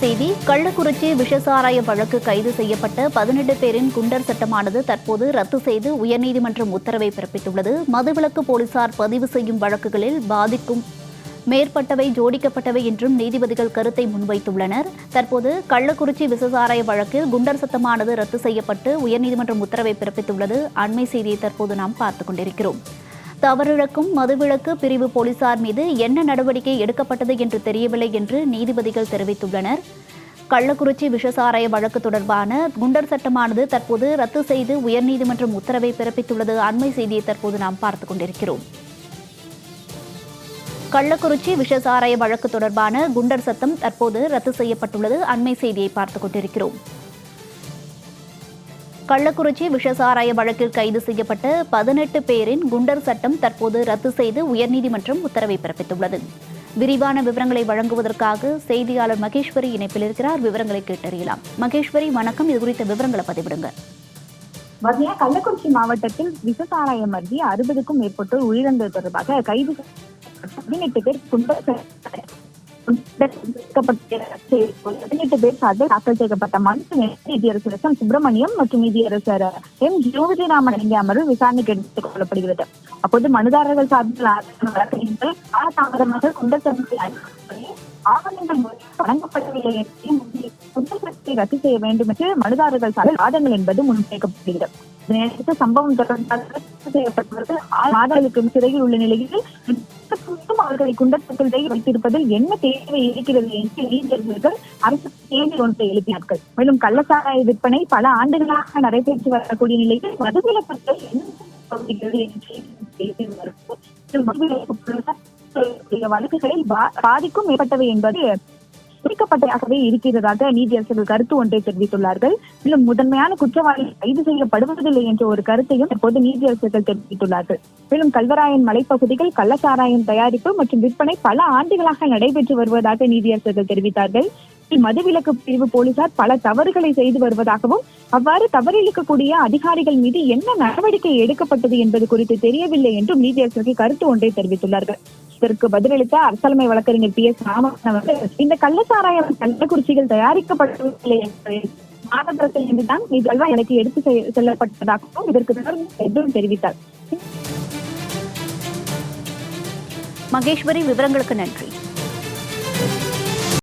செய்தி. கள்ளக்குறிச்சி விஷசாராய வழக்கு கைது செய்யப்பட்ட 18 பேரின் குண்டர் சட்டமானது தற்போது ரத்து செய்து உயர்நீதிமன்றம் உத்தரவை பிறப்பித்துள்ளது. மதுவிலக்கு போலீசார் பதிவு செய்யும் வழக்குகளில் பாதிக்கும் மேற்பட்டவை ஜோடிக்கப்பட்டவை என்றும் நீதிபதிகள் கருத்தை முன்வைத்துள்ளனர். தற்போது கள்ளக்குறிச்சி விஷசாராய வழக்கில் குண்டர் சட்டமானது ரத்து செய்யப்பட்டு உயர்நீதிமன்றம் உத்தரவை பிறப்பித்துள்ளது. அண்மை செய்தியை தற்போது நாம் பார்த்துக் கொண்டிருக்கிறோம். தவறிழக்கும் மதுவிலக்கு பிரிவு போலீசார் மீது என்ன நடவடிக்கை எடுக்கப்பட்டது என்று தெரியவில்லை என்று நீதிபதிகள் தெரிவித்துள்ளனர். கள்ளக்குறிச்சி விஷசாராய வழக்கு தொடர்பான குண்டர் சட்டமானது தற்போது ரத்து செய்து உயர்நீதிமன்றம் உத்தரவை பிறப்பித்துள்ளது. அண்மை செய்தியை தற்போது நாம் பார்த்துக் கொண்டிருக்கிறோம். கள்ளக்குறிச்சி விஷசாராய வழக்கு தொடர்பான குண்டர் சட்டம் தற்போது ரத்து செய்யப்பட்டுள்ளது. அண்மை செய்தியை பார்த்துக் கொண்டிருக்கிறோம். கள்ளக்குறிச்சி விஷசாராய வழக்கில் கைது செய்யப்பட்ட 18 பேரின் குண்டர் சட்டம் தற்போது ரத்து செய்து உயர்நீதிமன்றம் உத்தரவை பிறப்பித்துள்ளது. விரிவான விவரங்களை வழங்குவதற்காக செய்தியாளர் மகேஸ்வரி இணைப்பில் இருக்கிறார். விவரங்களை கேட்டறியலாம். மகேஸ்வரி, வணக்கம். இது குறித்த விவரங்களை பதிவிடுங்க. கள்ளக்குறிச்சி மாவட்டத்தில் விஷசாராயம் அருகே 60க்கும் மேற்பட்டோர் உயிரிழந்தது தொடர்பாக கைது 18 பேர் குண்டர் 18 பேர் சார்பில் தாக்கல் செய்யப்பட்ட மனு நீதியரசர் எஸ். எம். சுப்பிரமணியம் மற்றும் நீதியரசர் எம். ஜோதிராமன் அடங்கிய அமர்வு விசாரணைக்கு எடுத்துக் கொள்ளப்படுகிறது. அப்போது மனுதாரர்கள் சார்பில் வழக்கறிஞர்கள் காலதாமதமாக குண்டர் சட்டத்தை ஆவணங்கள் வழங்கப்படவில்லை என்று குண்டர் சட்டத்தை ரத்து செய்ய வேண்டும் என்று மனுதாரர்கள் சார்பில் வாதங்கள் என்பது முன்வைக்கப்படுகிறது. இதனையடுத்து சம்பவம் தொடர்பாக செய்யப்பட்டுள்ளது. 6 மாதங்களுக்கு சிறையில் உள்ள நிலையில் அவர்களை குண்டர் சட்டத்தை வைத்திருப்பதில் என்ன தேவை இருக்கிறது என்று நீதிபதிகள் அரசு கேள்வி ஒன்றை எழுப்பினார்கள். மேலும் கள்ளச்சாராய விற்பனை பல ஆண்டுகளாக நடைபெற்று வரக்கூடிய நிலையில் மதுவிலக்கு வழக்குகளில் பாதிக்கும் மேற்பட்டவை என்பது குறிக்கப்பட்டதாகவே இருக்கிறதாக நீதியரசர்கள் கருத்து ஒன்றை தெரிவித்துள்ளார்கள். மேலும் முதன்மையான குற்றவாளி கைது செய்யப்படுவதில்லை என்ற ஒரு கருத்தையும் தற்போது நீதியரசர்கள் தெரிவித்துள்ளார்கள். மேலும் கல்வராயன் மலைப்பகுதிகள் கள்ளச்சாராயம் தயாரிப்பு மற்றும் விற்பனை பல ஆண்டுகளாக நடைபெற்று வருவதாக நீதியரசர்கள் தெரிவித்தார்கள். மதுவிலக்கு பிரிவு போலீசார் பல தவறுகளை செய்து வருவதாகவும் அவ்வாறு தவறிழைக்கக்கூடிய அதிகாரிகள் மீது என்ன நடவடிக்கை எடுக்கப்பட்டது என்பது குறித்து தெரியவில்லை என்றும் நீதியரசர்கள் கருத்து ஒன்றை தெரிவித்துள்ளார்கள். இதற்கு பதிலளித்த அரசு வழக்கறிஞர் பி. எஸ். ராமன் அவர்கள் இந்த கள்ளச்சாராயம் கள்ளக்குறிச்சியில் தயாரிக்கப்படவில்லை என்பதை மாநகரத்தில் இருந்துதான் எனக்கு எடுத்து செல்லப்பட்டதாகவும் இதற்கு தொடர்ந்து எதுவும் தெரிவித்தார். மகேஸ்வரி, விவரங்களுக்கு நன்றி.